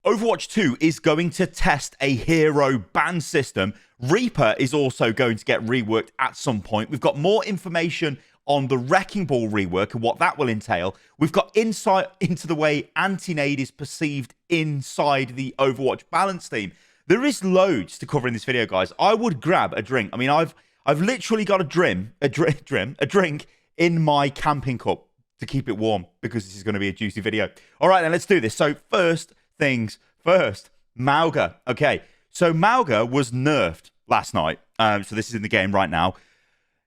Overwatch 2 is going to test a hero ban system. Reaper is also going to get reworked at some point. We've got more information on the Wrecking Ball rework and what that will entail. We've got insight into the way anti-nade is perceived inside the Overwatch balance team. There is loads to cover in this video, guys. I would grab a drink. I mean, I've literally got a drink in my camping cup to keep it warm because this is going to be a juicy video. All right, then let's do this. So first things first, Mauga. Okay, so Mauga was nerfed last night. So this is in the game right now.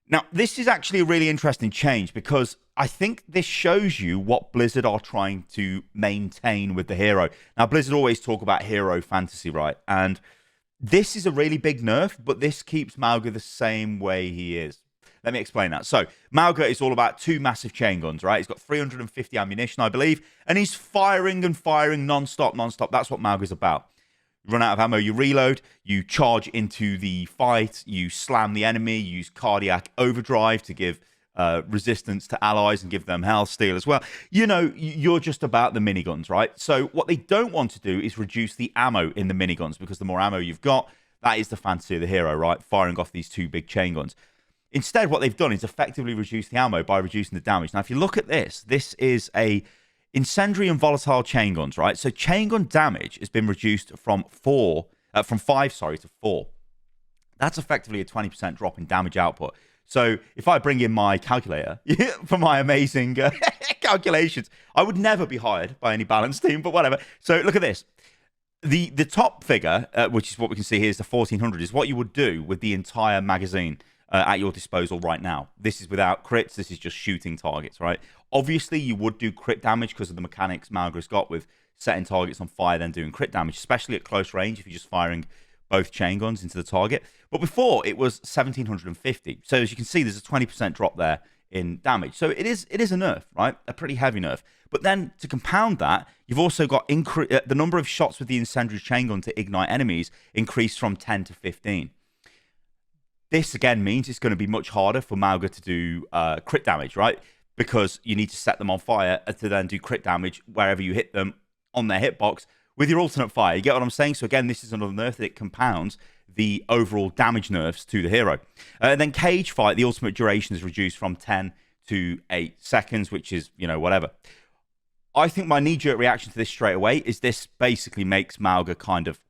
Now, this is actually a really interesting change because I think this shows you what Blizzard are trying to maintain with the hero. Now, Blizzard always talk about hero fantasy, right? And this is a really big nerf, but this keeps Mauga the same way he is. Let me explain that. So, Mauga is all about 2 massive chain guns, right? He's got 350 ammunition, I believe, and he's firing and firing non-stop. That's what Mauga's about. You run out of ammo, you reload, you charge into the fight, you slam the enemy, you use cardiac overdrive to give resistance to allies and give them health steal as well. You know, you're just about the miniguns, right? So what they don't want to do is reduce the ammo in the miniguns because the more ammo you've got, that is the fantasy of the hero, right? Firing off these 2 big chain guns. Instead, what they've done is effectively reduce the ammo by reducing the damage. Now, if you look at this, this is a incendiary and volatile chain guns, right? So chain gun damage has been reduced from 5 to 4. That's effectively a 20% drop in damage output. So if I bring in my calculator for my amazing calculations, I would never be hired by any balance team, but whatever. So look at this. The top figure, which is what we can see here, is the 1400, is what you would do with the entire magazine at your disposal right now. This is without crits. This is just shooting targets, right? Obviously, you would do crit damage because of the mechanics Mauga's got with setting targets on fire, then doing crit damage, especially at close range if you're just firing both chain guns into the target. But before, it was 1750. So as you can see, there's a 20% drop there in damage. So it is a nerf, right? A pretty heavy nerf. But then to compound that, you've also got the number of shots with the incendiary chain gun to ignite enemies increased from 10 to 15. This, again, means it's going to be much harder for Mauga to do crit damage, right? Because you need to set them on fire to then do crit damage wherever you hit them on their hitbox with your alternate fire. You get what I'm saying? So again, this is another nerf that compounds the overall damage nerfs to the hero. And then cage fight, the ultimate duration is reduced from 10 to 8 seconds, which is, you know, whatever. I think my knee-jerk reaction to this straight away is this basically makes Mauga kind of,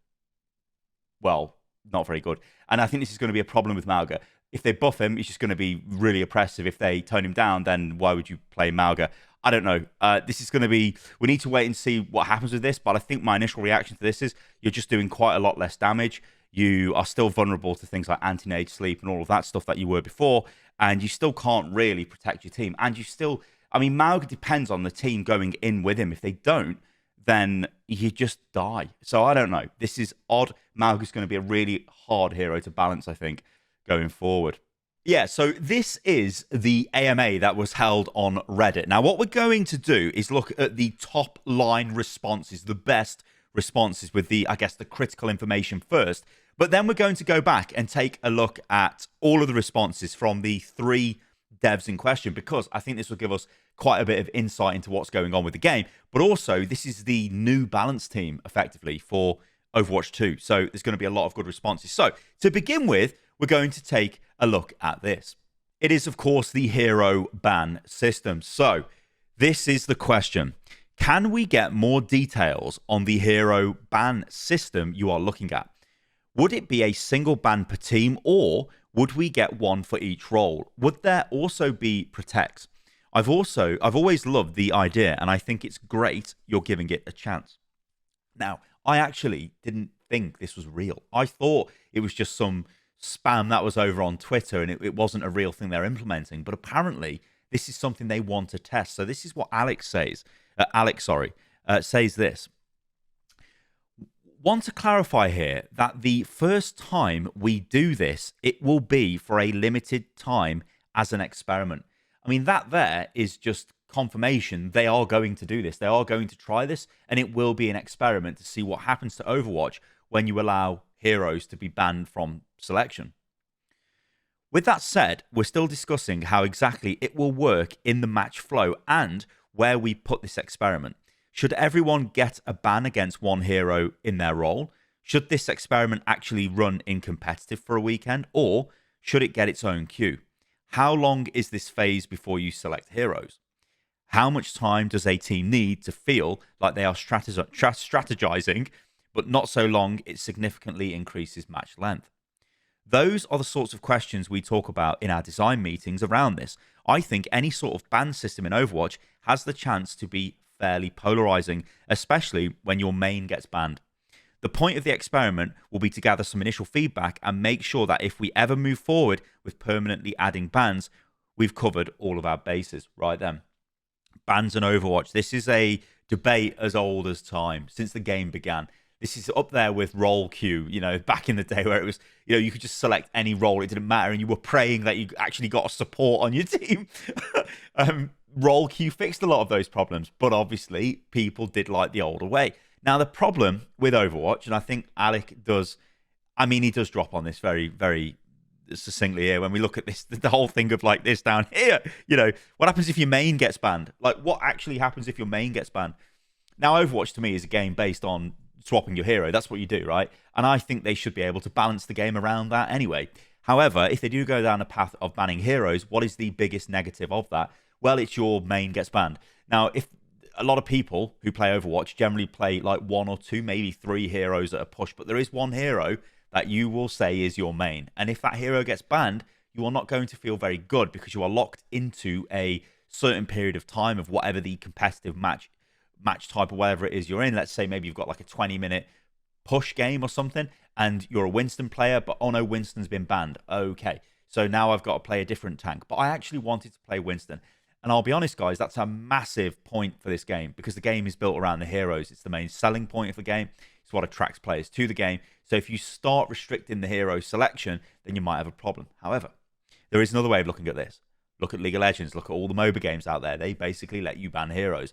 well, not very good. And I think this is going to be a problem with Mauga. If they buff him, he's just going to be really oppressive. If they tone him down, then why would you play Mauga? I don't know. This is going to be... We need to wait and see what happens with this, but I think my initial reaction to this is you're just doing quite a lot less damage. You are still vulnerable to things like anti-nade, sleep, and all of that stuff that you were before, and you still can't really protect your team. And you still... I mean, Mauga depends on the team going in with him. If they don't, then you just die. So I don't know. This is odd. Mauga's going to be a really hard hero to balance, I think, going forward. Yeah, so this is the AMA that was held on Reddit. Now, what we're going to do is look at the top line responses, the best responses with the, I guess, the critical information first. But then we're going to go back and take a look at all of the responses from the 3 devs in question, because I think this will give us quite a bit of insight into what's going on with the game. But also, this is the new balance team, effectively, for Overwatch 2. So there's going to be a lot of good responses. So to begin with, we're going to take a look at this. It is, of course, the hero ban system. So this is the question. Can we get more details on the hero ban system you are looking at? Would it be a single ban per team, or would we get one for each role? Would there also be protects? I've always loved the idea, and I think it's great you're giving it a chance. Now, I actually didn't think this was real. I thought it was just some spam that was over on Twitter, and it wasn't a real thing they're implementing. But apparently, this is something they want to test. So this is what Alex says. Says this. Want to clarify here that the first time we do this, it will be for a limited time as an experiment. I mean, that there is just confirmation they are going to do this. They are going to try this, and it will be an experiment to see what happens to Overwatch when you allow heroes to be banned from selection. With that said, we're still discussing how exactly it will work in the match flow and where we put this experiment. Should everyone get a ban against one hero in their role? Should this experiment actually run in competitive for a weekend, or should it get its own queue? How long is this phase before you select heroes? How much time does a team need to feel like they are strategizing, but not so long it significantly increases match length? Those are the sorts of questions we talk about in our design meetings around this. I think any sort of ban system in Overwatch has the chance to be fairly polarizing, especially when your main gets banned. The point of the experiment will be to gather some initial feedback and make sure that if we ever move forward with permanently adding bans, we've covered all of our bases. Right then. Bans and Overwatch. This is a debate as old as time, since the game began. This is up there with role queue, back in the day where it was, you could just select any role. It didn't matter. And you were praying that you actually got a support on your team. Role queue fixed a lot of those problems, but obviously people did like the older way. Now, the problem with Overwatch, and I think Alec does, he does drop on this very, very succinctly here when we look at this, the whole thing of like this down here, what happens if your main gets banned? Like, what actually happens if your main gets banned? Now, Overwatch to me is a game based on swapping your hero. That's what you do, right? And I think they should be able to balance the game around that anyway. However, if they do go down a path of banning heroes, what is the biggest negative of that? Well, it's your main gets banned. Now, if a lot of people who play Overwatch generally play like 1 or 2, maybe 3 heroes at a push, but there is one hero that you will say is your main. And if that hero gets banned, you are not going to feel very good because you are locked into a certain period of time of whatever the competitive match type or whatever it is you're in. Let's say maybe you've got like a 20-minute push game or something and you're a Winston player, but oh no, Winston's been banned. Okay, so now I've got to play a different tank. But I actually wanted to play Winston. And I'll be honest, guys, that's a massive point for this game because the game is built around the heroes. It's the main selling point of the game. It's what attracts players to the game. So if you start restricting the hero selection, then you might have a problem. However, there is another way of looking at this. Look at League of Legends. Look at all the MOBA games out there. They basically let you ban heroes.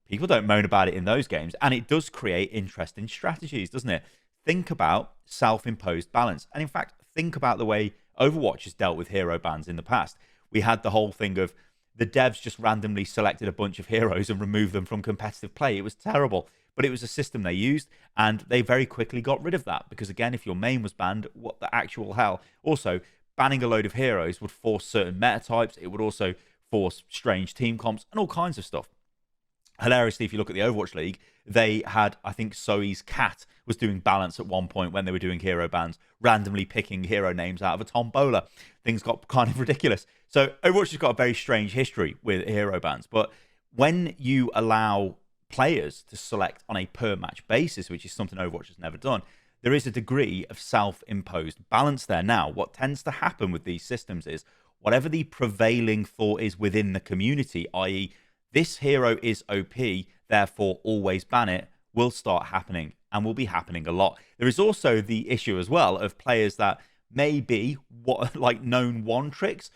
People don't moan about it in those games, and it does create interesting strategies, doesn't it? Think about self-imposed balance. And in fact, think about the way Overwatch has dealt with hero bans in the past. We had the whole thing of the devs just randomly selected a bunch of heroes and removed them from competitive play. It was terrible, but it was a system they used, and they very quickly got rid of that because, again, if your main was banned, what the actual hell? Also, banning a load of heroes would force certain meta types. It would also force strange team comps and all kinds of stuff. Hilariously, if you look at the Overwatch League, they had, I think, Zoe's cat was doing balance at one point when they were doing hero bans, randomly picking hero names out of a tombola. Things got kind of ridiculous. So Overwatch has got a very strange history with hero bans. But when you allow players to select on a per-match basis, which is something Overwatch has never done, there is a degree of self-imposed balance there. Now, what tends to happen with these systems is whatever the prevailing thought is within the community, i.e., this hero is OP, therefore always ban it, will start happening and will be happening a lot. There is also the issue as well of players that may be like known one tricks.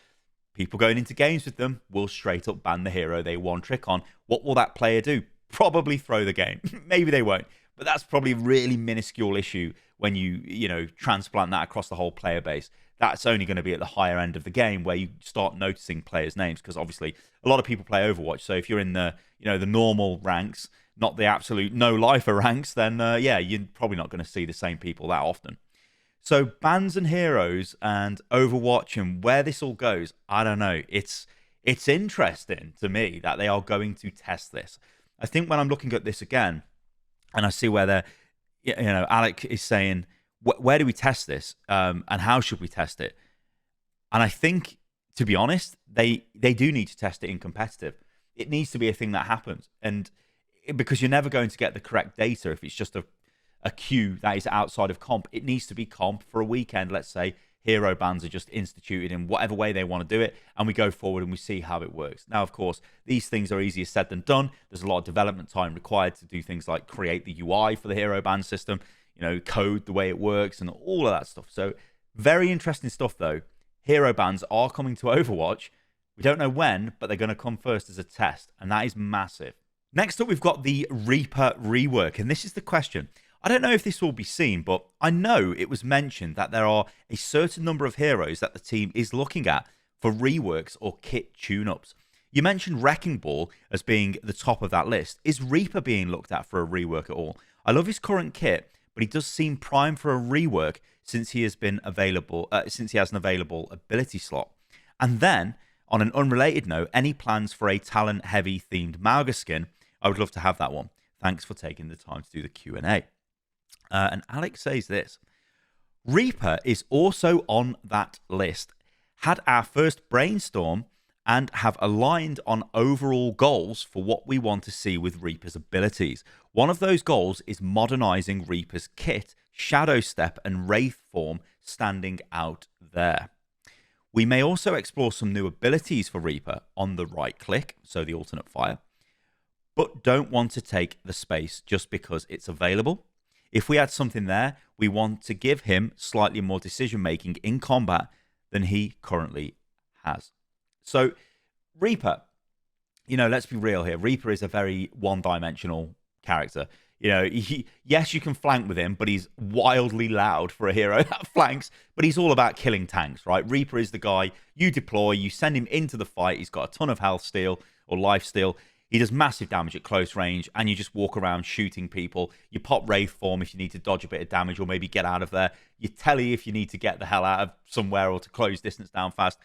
People going into games with them will straight up ban the hero they one trick on. What will that player do? Probably throw the game. Maybe they won't. But that's probably a really minuscule issue when you transplant that across the whole player base. That's only going to be at the higher end of the game where you start noticing players' names because obviously a lot of people play Overwatch. So if you're in the the normal ranks, not the absolute no-lifer ranks, then yeah, you're probably not going to see the same people that often. So bans and heroes and Overwatch and where this all goes, I don't know. It's interesting to me that they are going to test this. I think when I'm looking at this again and I see where they're, Alec is saying, where do we test this and how should we test it? And I think, to be honest, they do need to test it in competitive. It needs to be a thing that happens. And because you're never going to get the correct data if it's just a queue that is outside of comp. It needs to be comp for a weekend. Let's say hero bans are just instituted in whatever way they want to do it, and we go forward and we see how it works. Now, of course, these things are easier said than done. There's a lot of development time required to do things like create the UI for the hero ban system, code the way it works and all of that stuff. So very interesting stuff, though. Hero bans are coming to Overwatch. We don't know when, but they're going to come first as a test, and that is massive. Next up, we've got the Reaper rework, and this is the question. I don't know if this will be seen, but I know it was mentioned that there are a certain number of heroes that the team is looking at for reworks or kit tune-ups. You mentioned Wrecking Ball as being the top of that list. Is Reaper being looked at for a rework at all? I love his current kit, but he does seem prime for a rework since he has been available, since he has an available ability slot. And then, on an unrelated note, any plans for a talent-heavy themed Mauga skin? I would love to have that one. Thanks for taking the time to do the Q&A. And Alex says this: Reaper is also on that list. Had our first brainstorm and have aligned on overall goals for what we want to see with Reaper's abilities. One of those goals is modernizing Reaper's kit, Shadow Step and Wraith form standing out there. We may also explore some new abilities for Reaper on the right click, so the alternate fire, but don't want to take the space just because it's available. If we add something there, we want to give him slightly more decision making in combat than he currently has. So, Reaper, let's be real here. Reaper is a very one-dimensional character. Yes, you can flank with him, but he's wildly loud for a hero that flanks, but he's all about killing tanks, right? Reaper is the guy you deploy, you send him into the fight, he's got a ton of health steal or life steal, he does massive damage at close range, and you just walk around shooting people. You pop Wraith form if you need to dodge a bit of damage or maybe get out of there. You telly if you need to get the hell out of somewhere or to close distance down fast.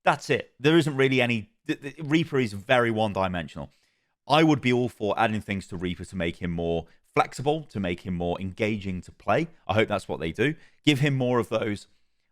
That's it. There isn't really any... Reaper is very one-dimensional. I would be all for adding things to Reaper to make him more flexible, to make him more engaging to play. I hope that's what they do. Give him more of those,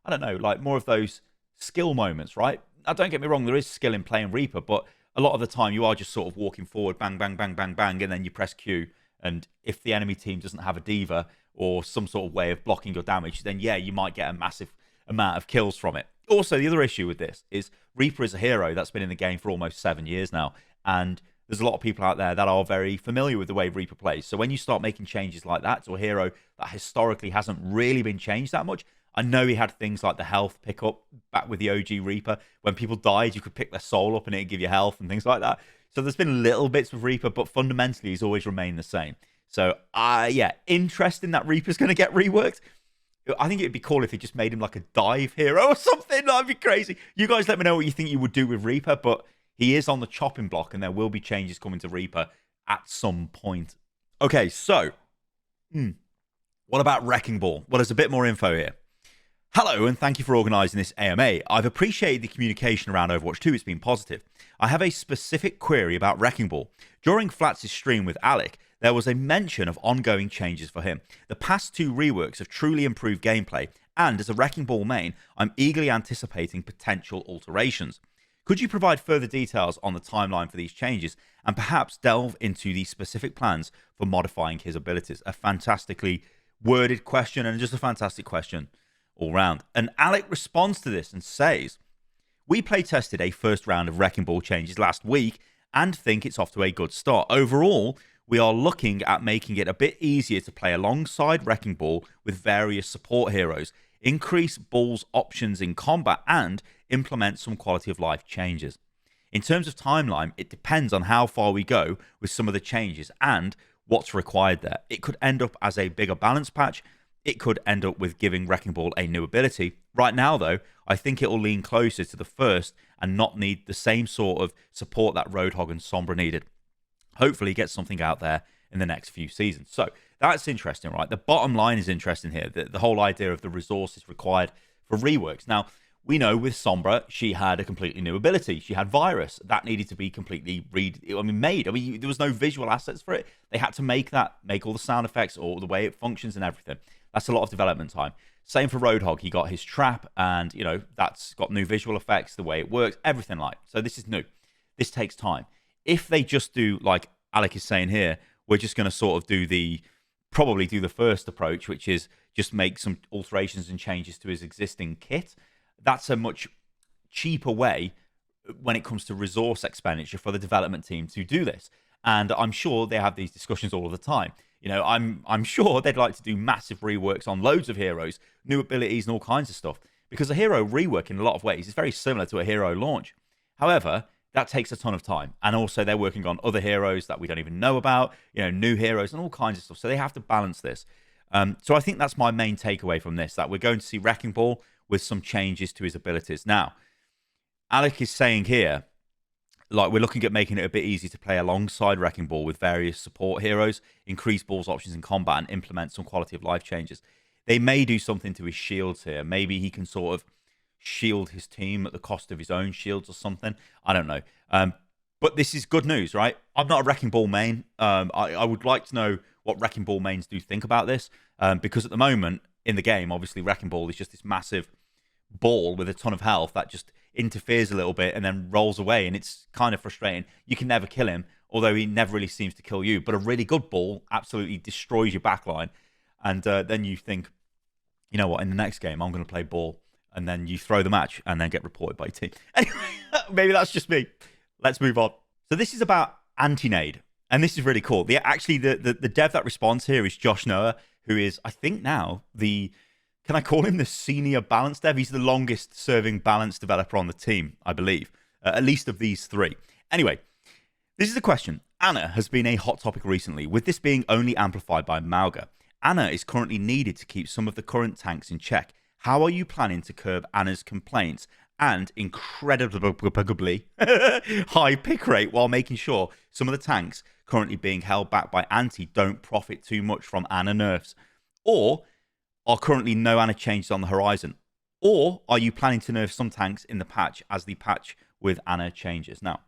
I don't know, like more of those skill moments, right? Now, don't get me wrong, there is skill in playing Reaper, but a lot of the time you are just sort of walking forward, bang, bang, bang, bang, bang, and then you press Q. And if the enemy team doesn't have a diva or some sort of way of blocking your damage, then yeah, you might get a massive amount of kills from it. Also, the other issue with this is Reaper is a hero that's been in the game for almost 7 years now, and there's a lot of people out there that are very familiar with the way Reaper plays. So when you start making changes like that to a hero that historically hasn't really been changed that much, I know he had things like the health pickup back with the OG Reaper. When people died, you could pick their soul up and it'd give you health and things like that. So there's been little bits with Reaper, but fundamentally he's always remained the same. So yeah, interesting that Reaper's going to get reworked. I think it'd be cool if they just made him like a dive hero or something. That'd be crazy. You guys let me know what you think you would do with Reaper, but he is on the chopping block and there will be changes coming to Reaper at some point. Okay, so what about Wrecking Ball? Well, there's a bit more info here. Hello, and thank you for organising this AMA. I've appreciated the communication around Overwatch 2. It's been positive. I have a specific query about Wrecking Ball. During Flats' stream with Alec, there was a mention of ongoing changes for him. The past 2 reworks have truly improved gameplay, and as a Wrecking Ball main, I'm eagerly anticipating potential alterations. Could you provide further details on the timeline for these changes, and perhaps delve into the specific plans for modifying his abilities? A fantastically worded question, and just a fantastic question all round. And Alec responds to this and says, we play tested a first round of Wrecking Ball changes last week and think it's off to a good start. Overall, we are looking at making it a bit easier to play alongside Wrecking Ball with various support heroes, increase Ball's options in combat, and implement some quality of life changes. In terms of timeline, it depends on how far we go with some of the changes and what's required there. It could end up as a bigger balance patch. It could end up with giving Wrecking Ball a new ability. Right now, though, I think it will lean closer to the first and not need the same sort of support that Roadhog and Sombra needed. Hopefully get something out there in the next few seasons. So that's interesting, right? The bottom line is interesting here. The whole idea of the resources required for reworks. Now, we know with Sombra, she had a completely new ability. She had Virus. That needed to be completely made. There was no visual assets for it. They had to make all the sound effects, or the way it functions and everything. That's a lot of development time. Same for Roadhog. He got his trap, and that's got new visual effects, the way it works, everything like. So this is new. This takes time. If they just do, like Alec is saying here, we're just going to sort of probably do the first approach, which is just make some alterations and changes to his existing kit. That's a much cheaper way when it comes to resource expenditure for the development team to do this. And I'm sure they have these discussions all of the time. I'm sure they'd like to do massive reworks on loads of heroes, new abilities and all kinds of stuff. Because a hero rework in a lot of ways is very similar to a hero launch. However, that takes a ton of time. And also they're working on other heroes that we don't even know about, new heroes and all kinds of stuff. So they have to balance this. So I think that's my main takeaway from this, that we're going to see Wrecking Ball with some changes to his abilities. Now, Alec is saying here, Like, we're looking at making it a bit easier to play alongside Wrecking Ball with various support heroes, increase Ball's options in combat, and implement some quality of life changes. They may do something to his shields here. Maybe he can sort of shield his team at the cost of his own shields or something. I don't know. But this is good news, right? I'm not a Wrecking Ball main. I would like to know what Wrecking Ball mains do think about this, because at the moment in the game, obviously Wrecking Ball is just this massive ball with a ton of health that just interferes a little bit and then rolls away, and it's kind of frustrating. You can never kill him, although he never really seems to kill you. But a really good ball absolutely destroys your backline, and then you think, you know what, in the next game I'm going to play ball, and then you throw the match and then get reported by your team. Anyway, maybe that's just me. Let's move on. So this is about anti-nade, and this is really cool. The dev that responds here is Josh Noah, who is, I think now, can I call him the senior balance dev? He's the longest serving balance developer on the team, I believe, at least of these three. Anyway, this is the question. Ana has been a hot topic recently, with this being only amplified by Mauga. Ana is currently needed to keep some of the current tanks in check. How are you planning to curb Ana's complaints and incredibly high pick rate while making sure some of the tanks currently being held back by anti don't profit too much from Ana nerfs? Or are currently no Ana changes on the horizon? Or are you planning to nerf some tanks in the patch as the patch with Ana changes? Now,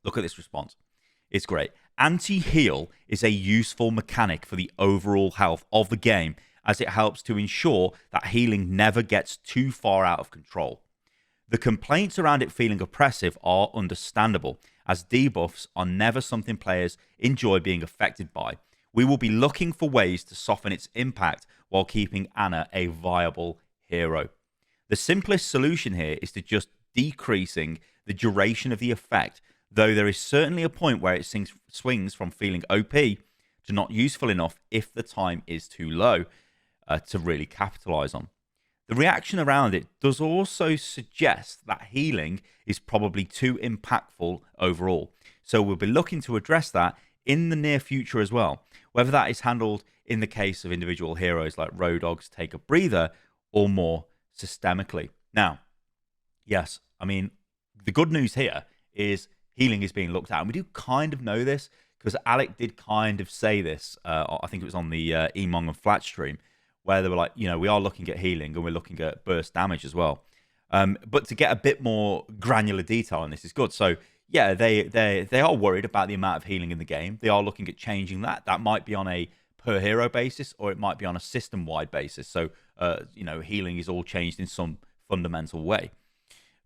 look at this response. It's great. Anti-heal is a useful mechanic for the overall health of the game, as it helps to ensure that healing never gets too far out of control. The complaints around it feeling oppressive are understandable, as debuffs are never something players enjoy being affected by. We will be looking for ways to soften its impact while keeping Ana a viable hero. The simplest solution here is to just decreasing the duration of the effect, though there is certainly a point where it swings from feeling OP to not useful enough if the time is too low to really capitalize on. The reaction around it does also suggest that healing is probably too impactful overall. So we'll be looking to address that in the near future as well, whether that is handled in the case of individual heroes like Rodogs Take a Breather or more systemically. Now, yes, I mean, the good news here is healing is being looked at, and we do kind of know this because Alec did kind of say this. I think it was on the Emong and Flat stream, where they were like, you know, we are looking at healing and we're looking at burst damage as well. But to get a bit more granular detail on this is good. So yeah, they are worried about the amount of healing in the game. They are looking at changing that. That might be on a per hero basis, or it might be on a system wide basis. So you know, healing is all changed in some fundamental way,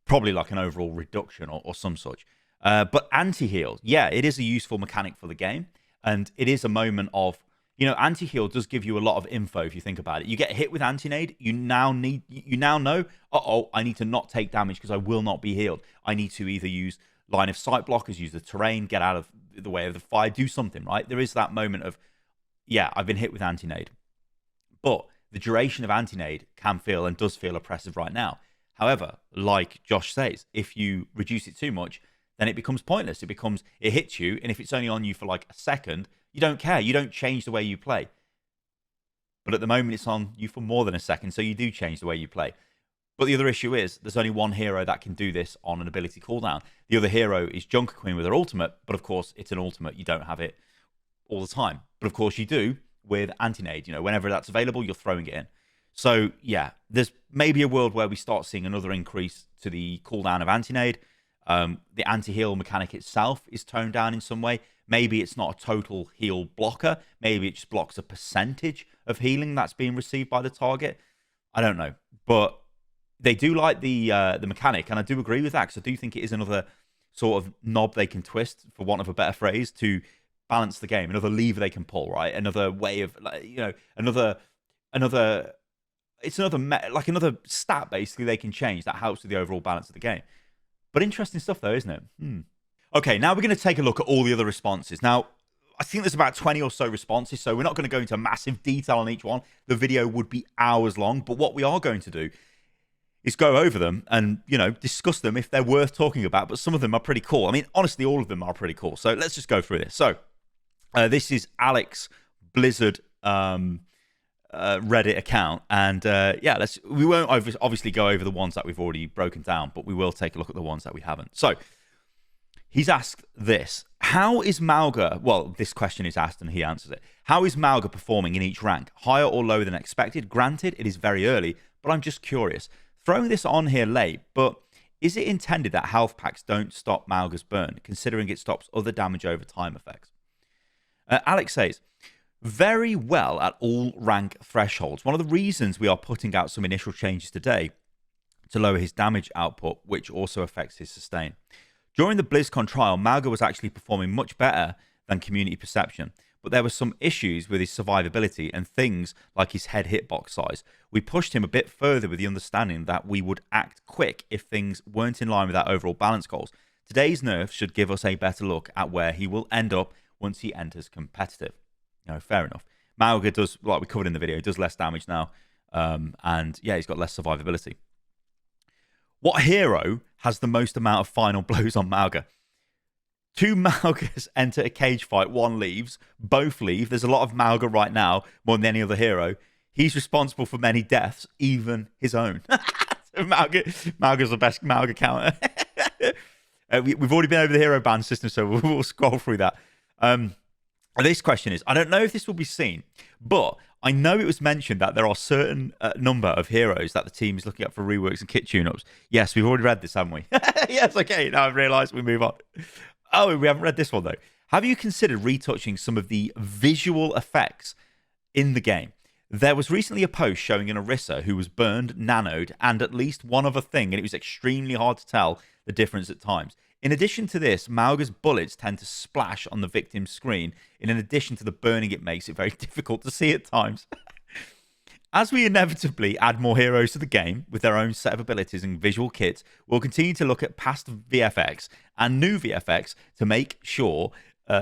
probably like an overall reduction or some such. But anti-heal, yeah, it is a useful mechanic for the game, and it is a moment of, you know, anti-heal does give you a lot of info if you think about it. You get hit with anti-nade, you now know, I need to not take damage because I will not be healed. I need to either use line of sight blockers, use the terrain, get out of the way of the fire, do something, right? There is that moment of, yeah, I've been hit with anti-nade. But the duration of anti-nade can feel and does feel oppressive right now. However, like Josh says, if you reduce it too much, then it becomes pointless. It hits you, and if it's only on you for like a second, you don't care. You don't change the way you play. But at the moment, it's on you for more than a second, so you do change the way you play. But the other issue is there's only one hero that can do this on an ability cooldown. The other hero is Junker Queen with her ultimate, but of course, it's an ultimate. You don't have it all the time. But of course, you do with anti-nade. You know, whenever that's available, you're throwing it in. So yeah, there's maybe a world where we start seeing another increase to the cooldown of anti-nade. The anti-heal mechanic itself is toned down in some way. Maybe it's not a total heal blocker. Maybe it just blocks a percentage of healing that's being received by the target. I don't know. But they do like the mechanic, and I do agree with that, because I do think it is another sort of knob they can twist, for want of a better phrase, to balance the game. Another lever they can pull, right? Another way of, you know, another stat basically they can change that helps with the overall balance of the game. But interesting stuff though, isn't it? Okay, now we're going to take a look at all the other responses. Now, I think there's about 20 or so responses, so we're not going to go into massive detail on each one. The video would be hours long, but what we are going to do is go over them and, you know, discuss them if they're worth talking about, but some of them are pretty cool. I mean, honestly, all of them are pretty cool. So let's just go through this. So this is Alex Blizzard Reddit account, and yeah, we won't obviously go over the ones that we've already broken down, but we will take a look at the ones that we haven't. So He's asked this. How is Mauga, well, this question is asked and he answers it. How is Mauga performing in each rank? Higher or lower than expected? Granted, it is very early, but I'm just curious. Throwing this on here late, but is it intended that health packs don't stop Mauga's burn, considering it stops other damage over time effects? Alex says, very well at all rank thresholds. One of the reasons we are putting out some initial changes today to lower his damage output, which also affects his sustain. During the BlizzCon trial, Mauga was actually performing much better than community perception, but there were some issues with his survivability and things like his head hitbox size. We pushed him a bit further with the understanding that we would act quick if things weren't in line with our overall balance goals. Today's nerfs should give us a better look at where he will end up once he enters competitive. Fair enough. Mauga does, like we covered in the video, does less damage now, and yeah, he's got less survivability. What hero has the most amount of final blows on Mauga? 2 Maugas enter a cage fight, 1 leaves, both leave. There's a lot of Mauga right now, more than any other hero. He's responsible for many deaths, even his own. Mauga's the best Mauga counter. We've already been over the hero ban system, so we'll scroll through that. This question is, I don't know if this will be seen, but I know it was mentioned that there are certain number of heroes that the team is looking at for reworks and kit tune-ups. Yes, we've already read this, haven't we? Yes, okay, now I've realised we move on. Oh, we haven't read this one, though. Have you considered retouching some of the visual effects in the game? There was recently a post showing an Orisa who was burned, nanoed, and at least one other thing, and it was extremely hard to tell the difference at times. In addition to this, Mauga's bullets tend to splash on the victim's screen. In addition to the burning, it makes it very difficult to see at times. As we inevitably add more heroes to the game with their own set of abilities and visual kits, we'll continue to look at past VFX and new VFX to make sure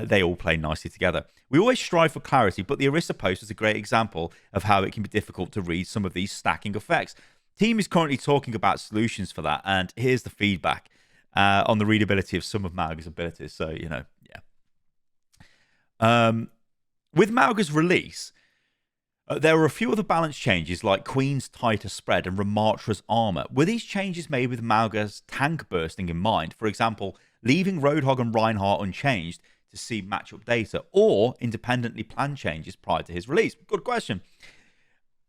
they all play nicely together. We always strive for clarity, but the Orisa post is a great example of how it can be difficult to read some of these stacking effects. Team is currently talking about solutions for that, and here's the feedback on the readability of some of Mauga's abilities. So, yeah. With Mauga's release, there were a few other balance changes like Queen's tighter spread and Ramartra's armor. Were these changes made with Mauga's tank bursting in mind? For example, leaving Roadhog and Reinhardt unchanged to see matchup data, or independently planned changes prior to his release? Good question.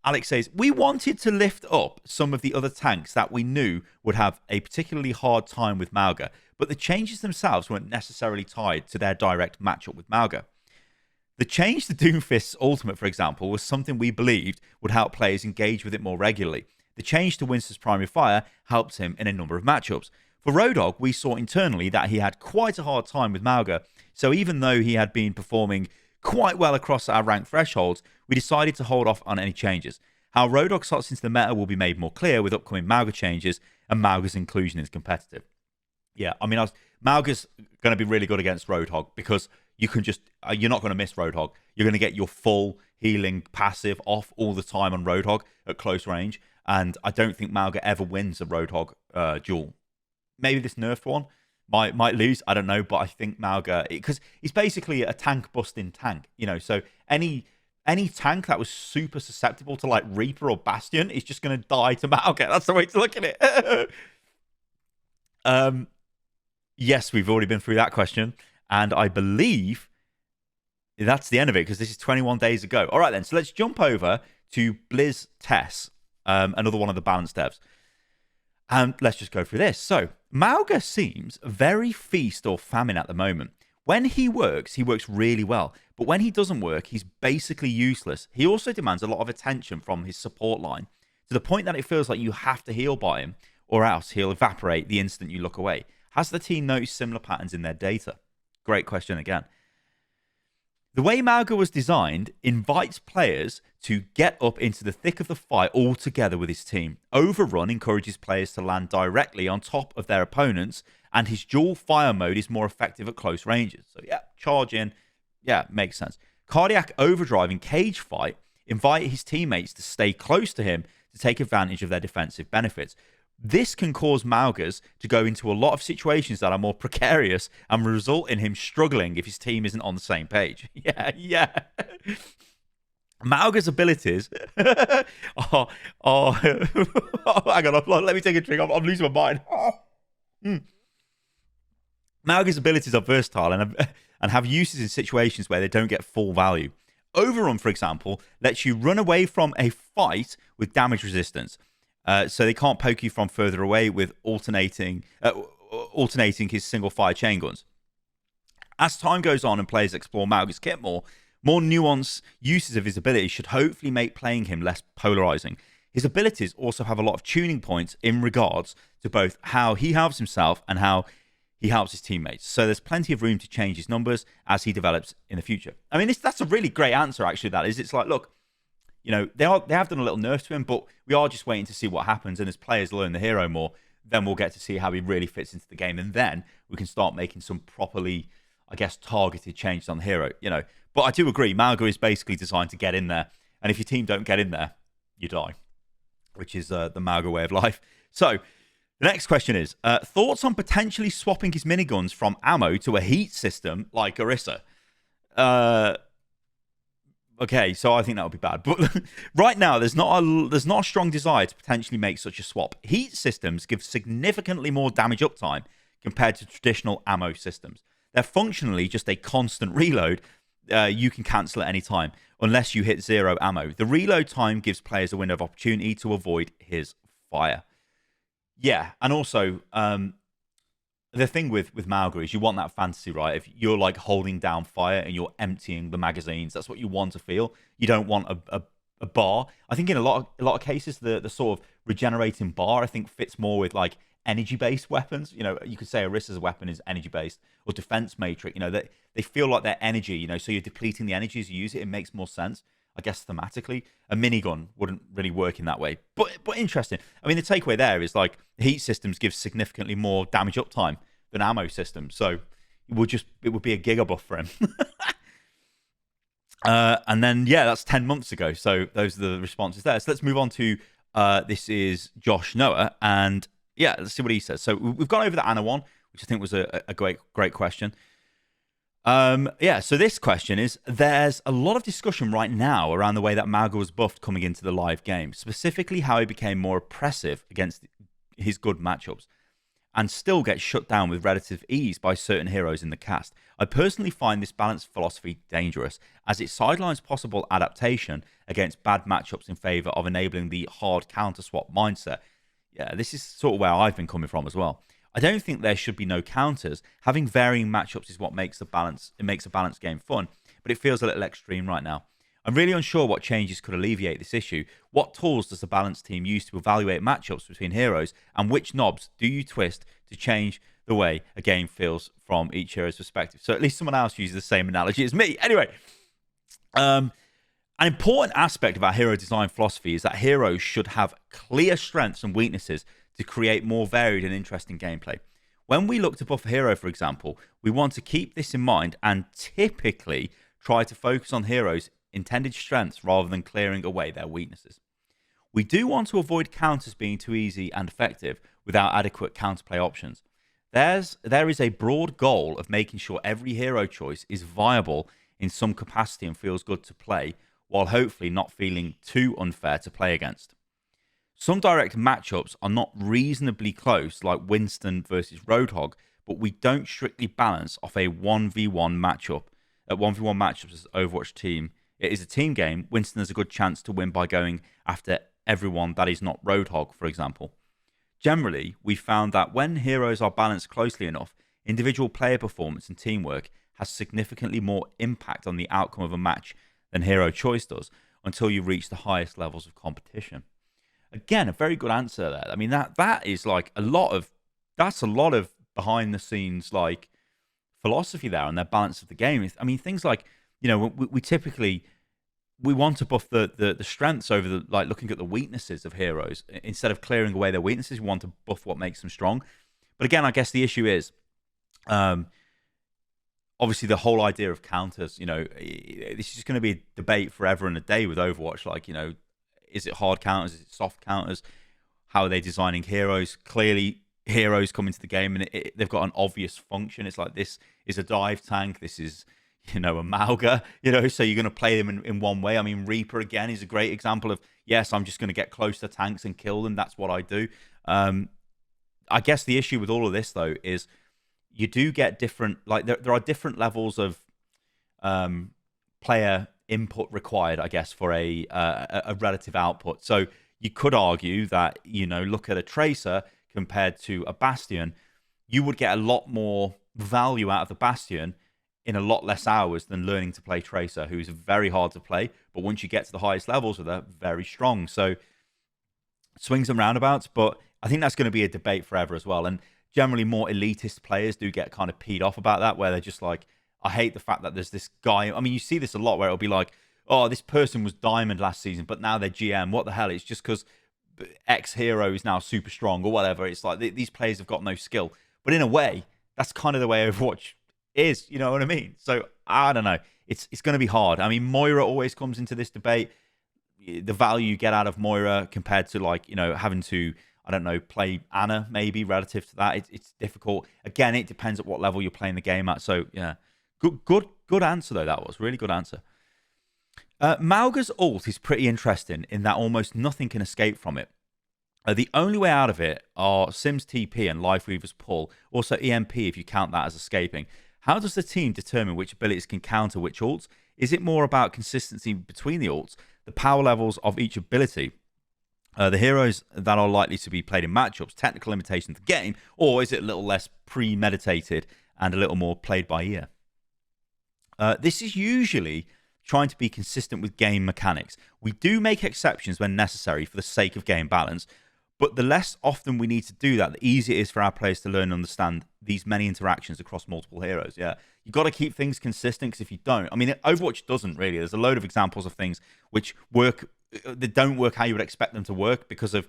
Alex says, we wanted to lift up some of the other tanks that we knew would have a particularly hard time with Mauga, but the changes themselves weren't necessarily tied to their direct matchup with Mauga. The change to Doomfist's ultimate, for example, was something we believed would help players engage with it more regularly. The change to Winston's primary fire helped him in a number of matchups. For Roadhog, we saw internally that he had quite a hard time with Mauga, so even though he had been performing quite well across our rank thresholds, we decided to hold off on any changes. How Roadhog slots into the meta will be made more clear with upcoming Mauga changes and Mauga's inclusion is competitive. Yeah, I mean, Mauga's going to be really good against Roadhog because you can just, you're not going to miss Roadhog. You're going to get your full healing passive off all the time on Roadhog at close range, and I don't think Mauga ever wins a Roadhog duel. Maybe this nerfed one might lose, I don't know, but I think Mauga, because he's basically a tank busting tank, so any tank that was super susceptible to like Reaper or Bastion is just going to die to Mauga. That's the way to look at it. Yes, we've already been through that question, and I believe that's the end of it because this is 21 days ago. All right, then, so let's jump over to Blizz Tess, another one of the balance devs. And let's just go through this. So, Mauga seems very feast or famine at the moment. When he works really well. But when he doesn't work, he's basically useless. He also demands a lot of attention from his support line, to the point that it feels like you have to heal by him, or else he'll evaporate the instant you look away. Has the team noticed similar patterns in their data? Great question again. The way Mauga was designed invites players to get up into the thick of the fight all together with his team. Overrun encourages players to land directly on top of their opponents, and his dual fire mode is more effective at close ranges. So yeah, charge in. Yeah, makes sense. Cardiac Overdrive and Cage Fight invite his teammates to stay close to him to take advantage of their defensive benefits. This can cause Maugas to go into a lot of situations that are more precarious and result in him struggling if his team isn't on the same page. Yeah. Mauga's abilities are hang on, let me take a drink. I'm losing my mind. Mauga's abilities are versatile and have uses in situations where they don't get full value. Overrun, for example, lets you run away from a fight with damage resistance, so they can't poke you from further away with alternating his single fire chain guns. As time goes on and players explore Mauga's kit more nuanced uses of his abilities should hopefully make playing him less polarizing. His abilities also have a lot of tuning points in regards to both how he helps himself and how he helps his teammates. So there's plenty of room to change his numbers as he develops in the future. I mean, that's a really great answer, actually, that is. It's like, look, you know, they have done a little nerf to him, but we are just waiting to see what happens. And as players learn the hero more, then we'll get to see how he really fits into the game. And then we can start making some properly, I guess, targeted changes on the hero, you know. But I do agree, Mauga is basically designed to get in there. And if your team don't get in there, you die, which is the Mauga way of life. So the next question is, thoughts on potentially swapping his miniguns from ammo to a heat system like Orisa? Okay, so I think that would be bad. But right now, there's not a strong desire to potentially make such a swap. Heat systems give significantly more damage uptime compared to traditional ammo systems. They're functionally just a constant reload. You can cancel at any time unless you hit 0 ammo. The reload time gives players a window of opportunity to avoid his fire. Yeah, and also the thing with Mauga is you want that fantasy, right? If you're like holding down fire and you're emptying the magazines, that's what you want to feel. You don't want a bar. I think in a lot of cases, the sort of regenerating bar, I think, fits more with like energy-based weapons. You know, you could say Orisa's weapon is energy-based, or defense matrix. You know, that they feel like they're energy. You know, so you're depleting the energy as you use it. It makes more sense, I guess, thematically. A minigun wouldn't really work in that way. But interesting. I mean, the takeaway there is like heat systems give significantly more damage uptime than ammo systems. So it would be a giga buff for him. And then, yeah, that's 10 months ago. So those are the responses there. So let's move on to, this is Josh Noah. And yeah, let's see what he says. So we've gone over the Anna one, which I think was a great question. Yeah, so this question is, there's a lot of discussion right now around the way that Mauga was buffed coming into the live game, specifically how he became more oppressive against his good matchups and still gets shut down with relative ease by certain heroes in the cast. I personally find this balanced philosophy dangerous, as it sidelines possible adaptation against bad matchups in favor of enabling the hard counter-swap mindset. Yeah, this is sort of where I've been coming from as well. I don't think there should be no counters. Having varying matchups is what makes a balanced game fun, but it feels a little extreme right now. I'm really unsure what changes could alleviate this issue. What tools does the balanced team use to evaluate matchups between heroes, and which knobs do you twist to change the way a game feels from each hero's perspective? So at least someone else uses the same analogy as me. Anyway, an important aspect of our hero design philosophy is that heroes should have clear strengths and weaknesses to create more varied and interesting gameplay. When we look to buff a hero, for example, we want to keep this in mind and typically try to focus on heroes' intended strengths rather than clearing away their weaknesses. We do want to avoid counters being too easy and effective without adequate counterplay options. There is a broad goal of making sure every hero choice is viable in some capacity and feels good to play, while hopefully not feeling too unfair to play against. Some direct matchups are not reasonably close, like Winston versus Roadhog, but we don't strictly balance off a 1v1 matchup. At 1v1 matchups as Overwatch team, it is a team game. Winston has a good chance to win by going after everyone that is not Roadhog, for example. Generally, we found that when heroes are balanced closely enough, individual player performance and teamwork has significantly more impact on the outcome of a match than hero choice does, until you reach the highest levels of competition. Again, a very good answer there. I mean, that is like a lot of behind the scenes like philosophy there on their balance of the game. I mean, things like, you know, we typically want to buff the strengths over the, like, looking at the weaknesses of heroes instead of clearing away their weaknesses. We want to buff what makes them strong. But again, I guess the issue is, obviously the whole idea of counters. You know, this is just going to be a debate forever and a day with Overwatch. Like, you know, is it hard counters? Is it soft counters? How are they designing heroes? Clearly, heroes come into the game and they've got an obvious function. It's like, this is a dive tank. This is, you know, a Mauga, you know, so you're going to play them in one way. I mean, Reaper, again, is a great example of, yes, I'm just going to get close to tanks and kill them. That's what I do. I guess the issue with all of this, though, is, you do get different, like there are different levels of player input required, I guess, for a relative output. So you could argue that, look at a Tracer compared to a Bastion, you would get a lot more value out of the Bastion in a lot less hours than learning to play Tracer, who's very hard to play, but once you get to the highest levels, they're very strong. So swings and roundabouts, but I think that's going to be a debate forever as well. And generally more elitist players do get kind of peed off about that, where they're just like, I hate the fact that there's this guy. I mean, you see this a lot where it'll be like, oh, this person was Diamond last season, but now they're GM. What the hell? It's just because X hero is now super strong or whatever. It's like these players have got no skill. But in a way, that's kind of the way Overwatch is. You know what I mean? So I don't know. It's going to be hard. I mean, Moira always comes into this debate. The value you get out of Moira compared to having to, I don't know, play Anna maybe relative to that. It's difficult. Again, it depends at what level you're playing the game at. So yeah, good answer though. That was really good answer. Mauga's ult is pretty interesting in that almost nothing can escape from it. The only way out of it are Sim's TP and Lifeweaver's pull, also EMP if you count that as escaping. How does the team determine which abilities can counter which ults? Is it more about consistency between the ults, the power levels of each ability, the heroes that are likely to be played in matchups, technical limitations of the game, or is it a little less premeditated and a little more played by ear? This is usually trying to be consistent with game mechanics. We do make exceptions when necessary for the sake of game balance, but the less often we need to do that, the easier it is for our players to learn and understand these many interactions across multiple heroes. Yeah, you've got to keep things consistent, because if you don't, I mean, Overwatch doesn't really. There's a load of examples of things which work, that don't work how you would expect them to work because of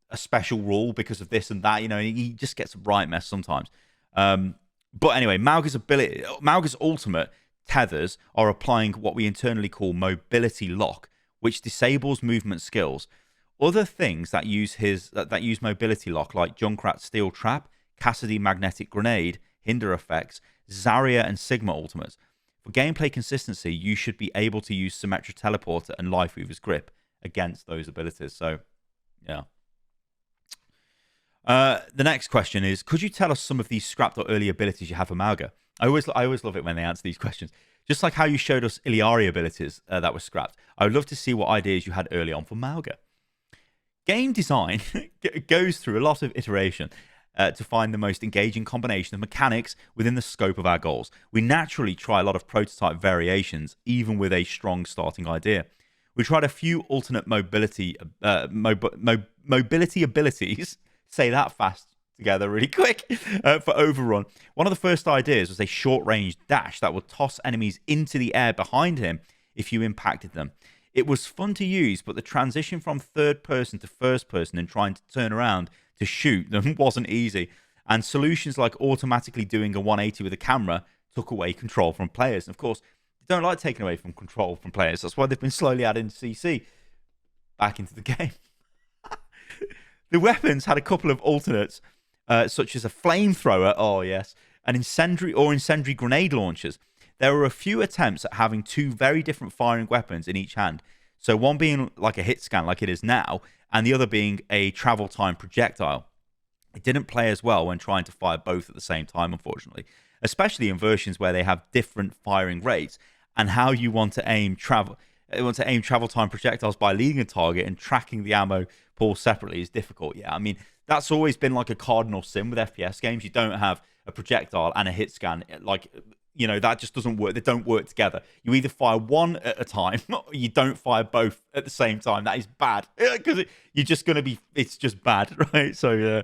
a special rule, because of this and that. He just gets a right mess sometimes. But anyway, Mauga's ultimate tethers are applying what we internally call mobility lock, which disables movement skills. Other things that use mobility lock, like Junkrat's Steel Trap, Cassidy Magnetic Grenade, Hinder Effects, Zarya and Sigma ultimates. For gameplay consistency, you should be able to use Symmetra Teleporter and Lifeweaver's Grip against those abilities. So, yeah. The next question is, could you tell us some of these scrapped or early abilities you have for Mauga? I always love it when they answer these questions. Just like how you showed us Iliari abilities that were scrapped, I would love to see what ideas you had early on for Mauga. Game design goes through a lot of iteration to find the most engaging combination of mechanics within the scope of our goals. We naturally try a lot of prototype variations, even with a strong starting idea. We tried a few alternate mobility abilities. Say that fast together really quick for Overrun. One of the first ideas was a short-range dash that would toss enemies into the air behind him if you impacted them. It was fun to use, but the transition from third person to first person and trying to turn around to shoot them wasn't easy. And solutions like automatically doing a 180 with a camera took away control from players. And of course, they don't like taking away from control from players. That's why they've been slowly adding CC back into the game. The weapons had a couple of alternates, such as a flamethrower, oh yes, and incendiary grenade launchers. There were a few attempts at having two very different firing weapons in each hand. So one being like a hit scan like it is now, and the other being a travel time projectile. It didn't play as well when trying to fire both at the same time, unfortunately, especially in versions where they have different firing rates, and how you want to aim travel time projectiles by leading a target and tracking the ammo pool separately is difficult. Yeah, I mean, that's always been like a cardinal sin with FPS games. You don't have a projectile and a hit scan, that just doesn't work. They don't work together. You either fire one at a time, or you don't fire both at the same time. That is bad, because it's just bad, right? So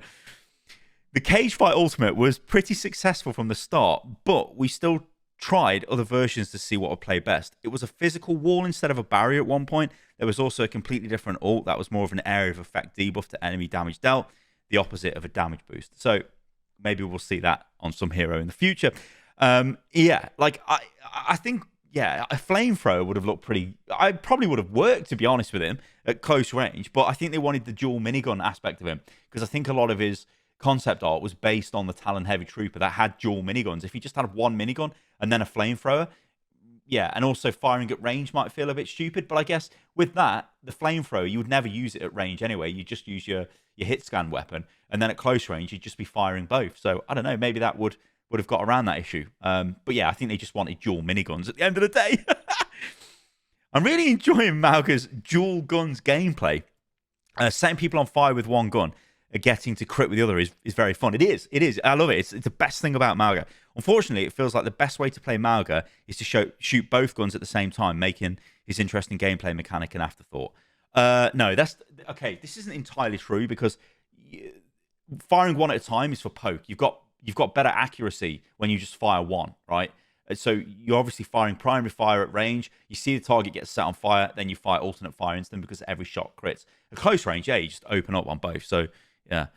the Cage Fight Ultimate was pretty successful from the start, but we still tried other versions to see what would play best. It was a physical wall instead of a barrier at one point. There was also a completely different ult that was more of an area of effect debuff to enemy damage dealt, the opposite of a damage boost. So maybe we'll see that on some hero in the future. I think a flamethrower would have looked pretty. I probably would have worked, to be honest with him, at close range. But I think they wanted the dual minigun aspect of him, because I think a lot of his concept art was based on the Talon Heavy Trooper that had dual miniguns. If he just had one minigun and then a flamethrower, and also firing at range might feel a bit stupid. But I guess with that, the flamethrower, you would never use it at range anyway. You just use your hit scan weapon, and then at close range, you'd just be firing both. So I don't know, maybe that would would have got around that issue. But yeah, I think they just wanted dual miniguns at the end of the day. I'm really enjoying Mauga's dual guns gameplay. Setting people on fire with one gun and getting to crit with the other is very fun. It is. I love it. It's the best thing about Mauga. Unfortunately, it feels like the best way to play Mauga is to shoot both guns at the same time, making his interesting gameplay mechanic an afterthought. No, that's okay. This isn't entirely true because firing one at a time is for poke. You've got better accuracy when you just fire one, right? So you're obviously firing primary fire at range. You see the target get set on fire, then you fire alternate fire instant because every shot crits. At close range, yeah, you just open up on both. So yeah.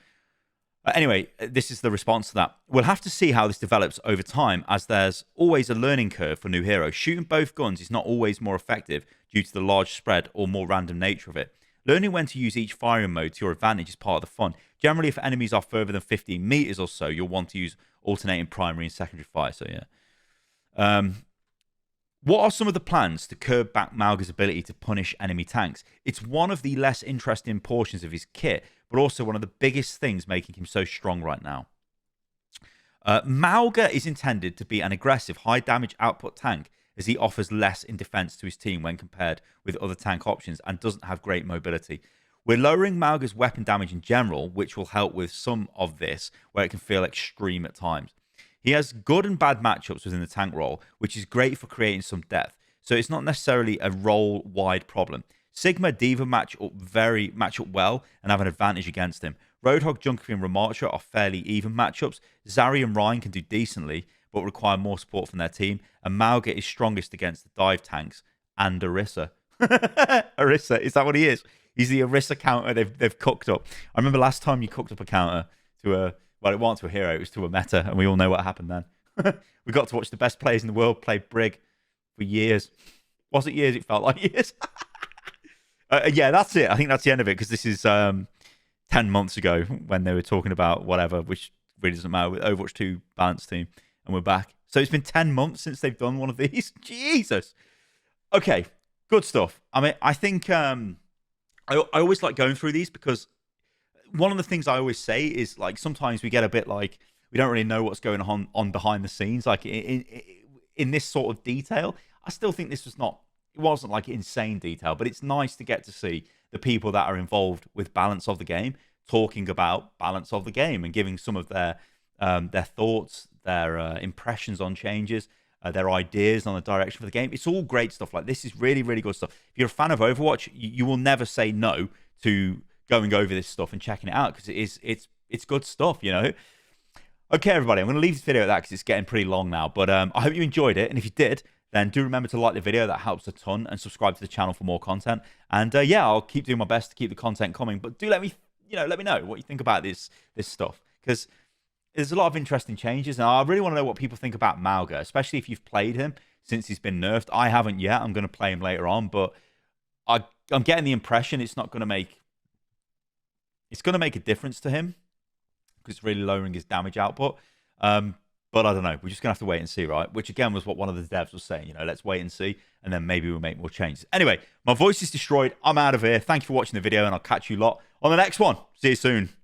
Anyway, this is the response to that. We'll have to see how this develops over time, as there's always a learning curve for new heroes. Shooting both guns is not always more effective due to the large spread or more random nature of it. Learning when to use each firing mode to your advantage is part of the fun. Generally, if enemies are further than 15 meters or so, you'll want to use alternating primary and secondary fire. So yeah. What are some of the plans to curb back Mauga's ability to punish enemy tanks? It's one of the less interesting portions of his kit, but also one of the biggest things making him so strong right now. Mauga is intended to be an aggressive, high damage output tank, as he offers less in defense to his team when compared with other tank options and doesn't have great mobility. We're lowering Mauga's weapon damage in general, which will help with some of this, where it can feel extreme at times. He has good and bad matchups within the tank role, which is great for creating some depth. So it's not necessarily a role-wide problem. Sigma D.Va match up well and have an advantage against him. Roadhog, Junkie, and Ramattra are fairly even matchups. Zari and Ryan can do decently, but require more support from their team. And Mauga is strongest against the dive tanks and Orisa. Orisa, is that what he is? He's the Orisa counter they've cooked up. I remember last time you cooked up a counter to a... Well, it wasn't to a hero, it was to a meta, and we all know what happened then. We got to watch the best players in the world play Brig for years. Was it years? It felt like years. Yeah, that's it. I think that's the end of it, because this is 10 months ago when they were talking about whatever, which really doesn't matter, with Overwatch 2 balance team, and we're back. So it's been 10 months since they've done one of these. Jesus. Okay, good stuff. I mean, I think I always like going through these because one of the things I always say is, like, sometimes we get a bit like we don't really know what's going on behind the scenes, like in this sort of detail. I still think this was not, it wasn't like insane detail, but it's nice to get to see the people that are involved with balance of the game talking about balance of the game and giving some of their thoughts, their impressions on changes, their ideas on the direction for the game. It's all great stuff. Like, this is really, really good stuff. If you're a fan of Overwatch, you will never say no to going over this stuff and checking it out, because it's good stuff, you know. Okay, everybody, I'm going to leave this video at that because it's getting pretty long now. But I hope you enjoyed it, and if you did, then do remember to like the video. That helps a ton, and subscribe to the channel for more content. And yeah, I'll keep doing my best to keep the content coming. But do let me know what you think about this stuff, because there's a lot of interesting changes, and I really want to know what people think about Mauga, especially if you've played him since he's been nerfed. I haven't yet. I'm going to play him later on, but I'm getting the impression it's going to make a difference to him, because it's really lowering his damage output. But I don't know. We're just going to have to wait and see, right? Which, again, was what one of the devs was saying. You know, let's wait and see, and then maybe we'll make more changes. Anyway, my voice is destroyed. I'm out of here. Thank you for watching the video, and I'll catch you lot on the next one. See you soon.